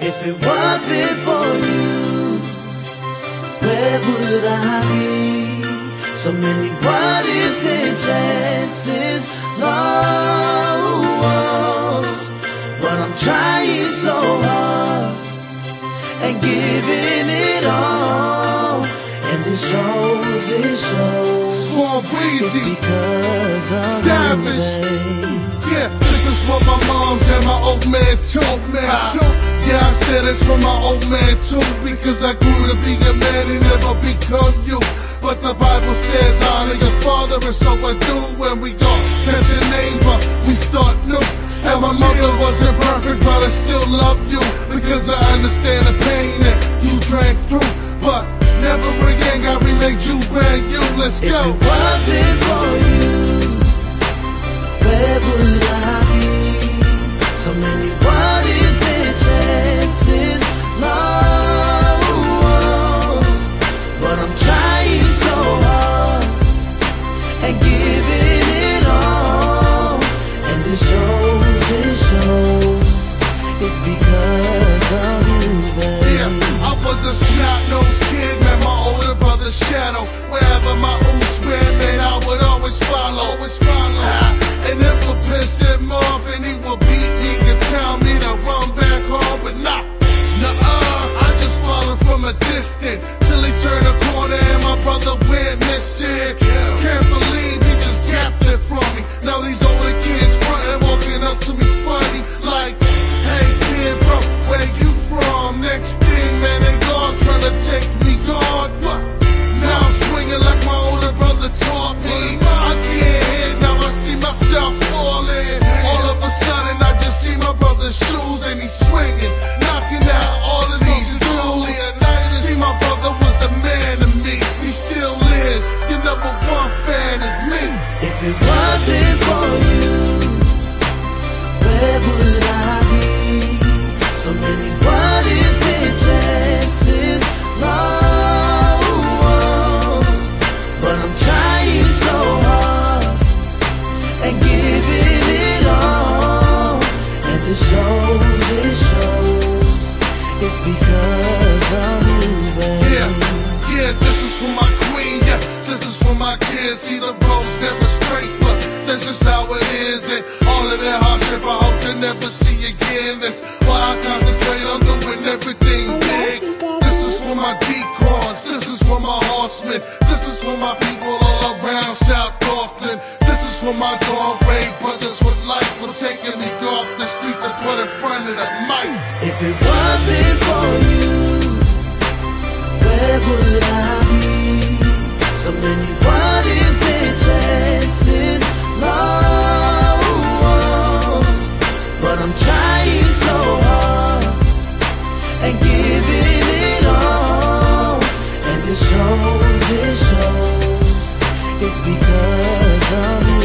If it wasn't for you, where would I be? So many what ifs and chances lost, but I'm trying so hard and giving it all, and it shows, it shows. Spawnbreezie, it's because of Savage. you, babe. Yeah, this is for my moms and my old man too. Yeah, I said it's for my old man too, because I grew to be a man and never become you. But the Bible says honor your father, and so I do. When we go catch a neighbor, we start new. And my mother wasn't perfect, but I still love you, because I understand the pain that you drank through. But never again got remade you brand you. Let's go. If it wasn't for you, where would I be? So many what ifs and chances lost, but I'm trying so hard and giving it all, and it shows, it shows. It's because of you, babe. Yeah, I was a snot-nosed kid, man, my older brother's shadow. Wherever my ooze went, man, I would always follow. And it would piss him off, and he would beat me and tell me to run back home, but nuh-uh, I just followed from a distance till he turned a corner and my brother went missing. Can't believe he just gapped it from me. Now these older kids frontin', walking up to me funny, like, hey kid, bro, where you from? Next thing, man, they gone trying to take me gone. Now I'm swinging like my older brother taught me. I get hit, now I see myself falling. All of a sudden I just see my brother's shoes and he's swinging, knocking out all of these dudes. See, my brother was the man to me. He still is. Your #1 fan is me. If it wasn't for you, where would I be? So many what ifs and chances lost, but I'm trying so hard and giving it all, and it shows, it shows. It's because of you, babe. Yeah, this is for my queen, yeah, this is for my kids. See, the road's never straight, but that's just how it is. And all of that hardship I hope to never see again. That's why I concentrate on doing everything big. This is for my deacons, this is for my horsemen, this is for my people all around South Auckland. This is for my Galway brothers with life for taking me off the streets and put in front of the mic. If it wasn't for you, where would I be? So many what ifs and chances lost, but I'm trying so hard and giving it all, and it shows, it shows. It's because of you.